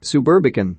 Suburbicon.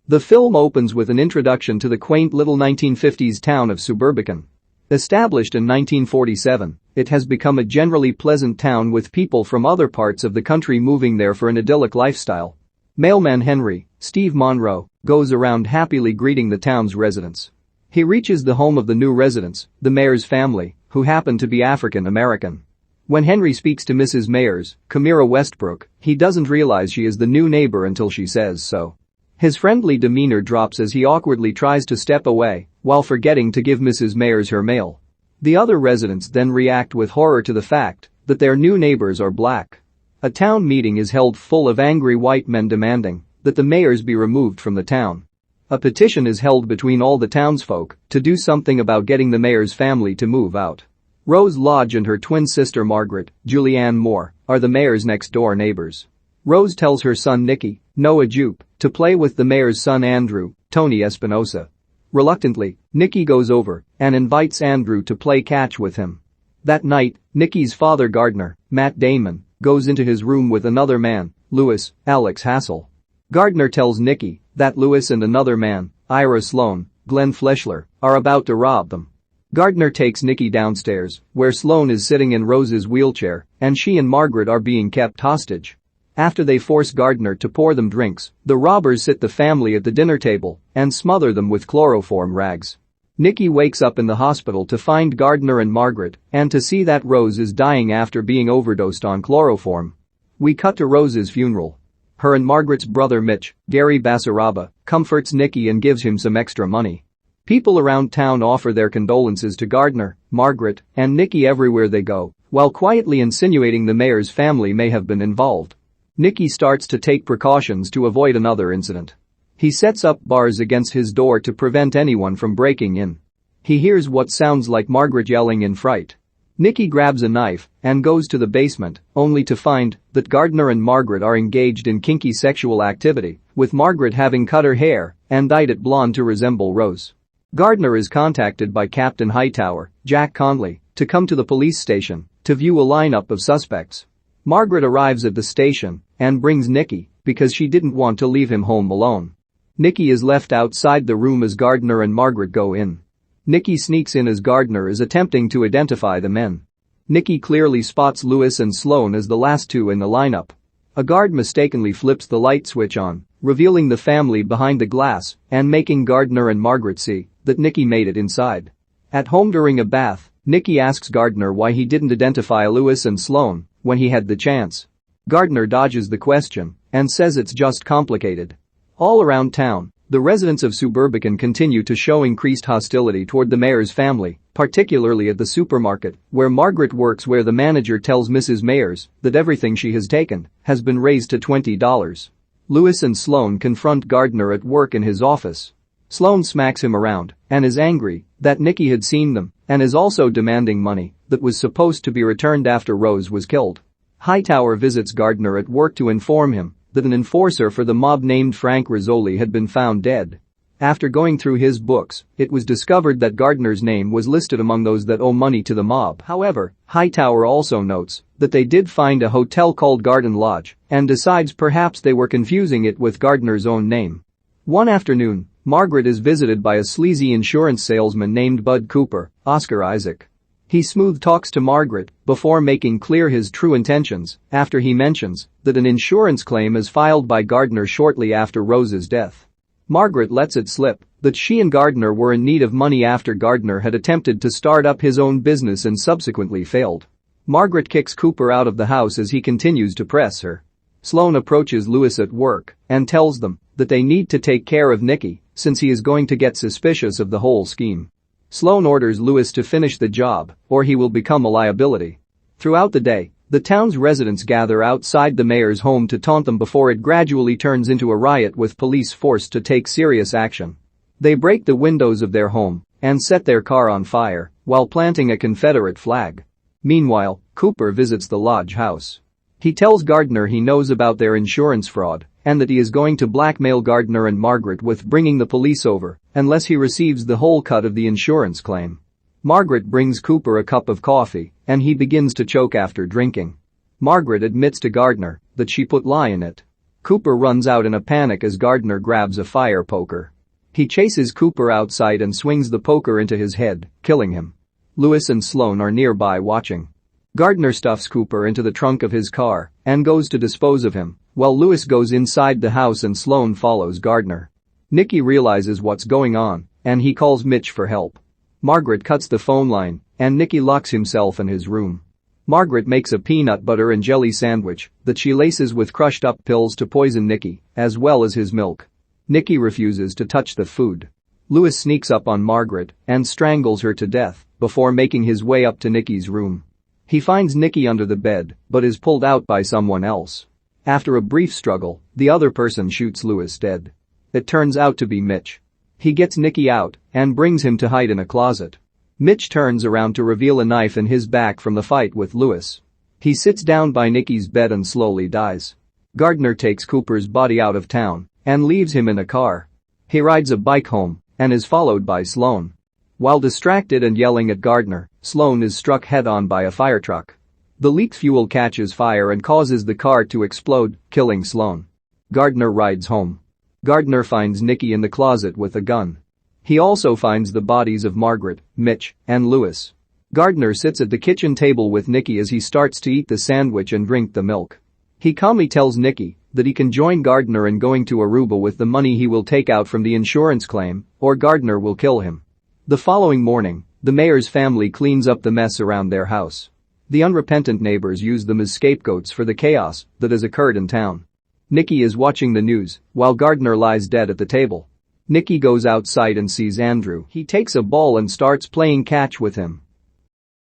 The film opens with an introduction to the quaint little 1950s town of Suburbicon. Established in 1947, it has become a generally pleasant town with people from other parts of the country moving there for an idyllic lifestyle. Mailman Henry, Steve Monroe, goes around happily greeting the town's residents. He reaches the home of the new residents, the mayor's family, who happen to be African American. When Henry speaks to Mrs. Mayers, Camira Westbrook, he doesn't realize she is the new neighbor until she says so. His friendly demeanor drops as he awkwardly tries to step away, while forgetting to give Mrs. Mayers her mail. The other residents then react with horror to the fact that their new neighbors are black. A town meeting is held full of angry white men demanding that the mayors be removed from the town. A petition is held between all the townsfolk to do something about getting the mayor's family to move out. Rose Lodge and her twin sister Margaret, Julianne Moore, are the mayor's next-door neighbors. Rose tells her son Nicky, Noah Jupe, to play with the mayor's son Andrew, Tony Espinosa. Reluctantly, Nicky goes over and invites Andrew to play catch with him. That night, Nicky's father Gardner, Matt Damon, goes into his room with another man, Louis, Alex Hassel. Gardner tells Nicky that Louis and another man, Ira Sloan, Glenn Fleshler, are about to rob them. Gardner takes Nicky downstairs, where Sloan is sitting in Rose's wheelchair, and she and Margaret are being kept hostage. After they force Gardner to pour them drinks, the robbers sit the family at the dinner table and smother them with chloroform rags. Nicky wakes up in the hospital to find Gardner and Margaret and to see that Rose is dying after being overdosed on chloroform. We cut to Rose's funeral. Her and Margaret's brother Mitch, Gary Basaraba, comforts Nicky and gives him some extra money. People around town offer their condolences to Gardner, Margaret, and Nicky everywhere they go, while quietly insinuating the mayor's family may have been involved. Nicky starts to take precautions to avoid another incident. He sets up bars against his door to prevent anyone from breaking in. He hears what sounds like Margaret yelling in fright. Nicky grabs a knife and goes to the basement, only to find that Gardner and Margaret are engaged in kinky sexual activity, with Margaret having cut her hair and dyed it blonde to resemble Rose. Gardner is contacted by Captain Hightower, Jack Conley, to come to the police station to view a lineup of suspects. Margaret arrives at the station and brings Nicky because she didn't want to leave him home alone. Nicky is left outside the room as Gardner and Margaret go in. Nicky sneaks in as Gardner is attempting to identify the men. Nicky clearly spots Louis and Sloan as the last two in the lineup. A guard mistakenly flips the light switch on, revealing the family behind the glass and making Gardner and Margaret see that Nicky made it inside. At home during a bath, Nicky asks Gardner why he didn't identify Louis and Sloan when he had the chance. Gardner dodges the question and says it's just complicated. All around town, the residents of Suburbicon continue to show increased hostility toward the mayor's family, particularly at the supermarket, where Margaret works, where the manager tells Mrs. Mayers that everything she has taken has been raised to $20. Louis and Sloan confront Gardner at work in his office. Sloan smacks him around and is angry that Nicky had seen them and is also demanding money that was supposed to be returned after Rose was killed. Hightower visits Gardner at work to inform him that an enforcer for the mob named Frank Rizzoli had been found dead. After going through his books, it was discovered that Gardner's name was listed among those that owe money to the mob. However, Hightower also notes that they did find a hotel called Garden Lodge and decides perhaps they were confusing it with Gardner's own name. One afternoon, Margaret is visited by a sleazy insurance salesman named Bud Cooper, Oscar Isaac. He smooth talks to Margaret before making clear his true intentions after he mentions that an insurance claim is filed by Gardner shortly after Rose's death. Margaret lets it slip that she and Gardner were in need of money after Gardner had attempted to start up his own business and subsequently failed. Margaret kicks Cooper out of the house as he continues to press her. Sloan approaches Louis at work and tells them that they need to take care of Nicky since he is going to get suspicious of the whole scheme. Sloan orders Louis to finish the job or he will become a liability. Throughout the day, the town's residents gather outside the mayor's home to taunt them before it gradually turns into a riot with police forced to take serious action. They break the windows of their home and set their car on fire while planting a Confederate flag. Meanwhile, Cooper visits the lodge house. He tells Gardner he knows about their insurance fraud and that he is going to blackmail Gardner and Margaret with bringing the police over unless he receives the whole cut of the insurance claim. Margaret brings Cooper a cup of coffee and he begins to choke after drinking. Margaret admits to Gardner that she put lye in it. Cooper runs out in a panic as Gardner grabs a fire poker. He chases Cooper outside and swings the poker into his head, killing him. Lewis and Sloan are nearby watching. Gardner stuffs Cooper into the trunk of his car and goes to dispose of him, while Lewis goes inside the house and Sloan follows Gardner. Nicky realizes what's going on and he calls Mitch for help. Margaret cuts the phone line and Nicky locks himself in his room. Margaret makes a peanut butter and jelly sandwich that she laces with crushed up pills to poison Nicky, as well as his milk. Nicky refuses to touch the food. Lewis sneaks up on Margaret and strangles her to death before making his way up to Nicky's room. He finds Nicky under the bed but is pulled out by someone else. After a brief struggle, the other person shoots Lewis dead. It turns out to be Mitch. He gets Nicky out and brings him to hide in a closet. Mitch turns around to reveal a knife in his back from the fight with Lewis. He sits down by Nicky's bed and slowly dies. Gardner takes Cooper's body out of town and leaves him in a car. He rides a bike home and is followed by Sloan. While distracted and yelling at Gardner, Sloan is struck head-on by a fire truck. The leaked fuel catches fire and causes the car to explode, killing Sloan. Gardner rides home. Gardner finds Nicky in the closet with a gun. He also finds the bodies of Margaret, Mitch, and Lewis. Gardner sits at the kitchen table with Nicky as he starts to eat the sandwich and drink the milk. He calmly tells Nicky that he can join Gardner in going to Aruba with the money he will take out from the insurance claim, or Gardner will kill him. The following morning, the mayor's family cleans up the mess around their house. The unrepentant neighbors use them as scapegoats for the chaos that has occurred in town. Nicky is watching the news while Gardner lies dead at the table. Nicky goes outside and sees Andrew. He takes a ball and starts playing catch with him.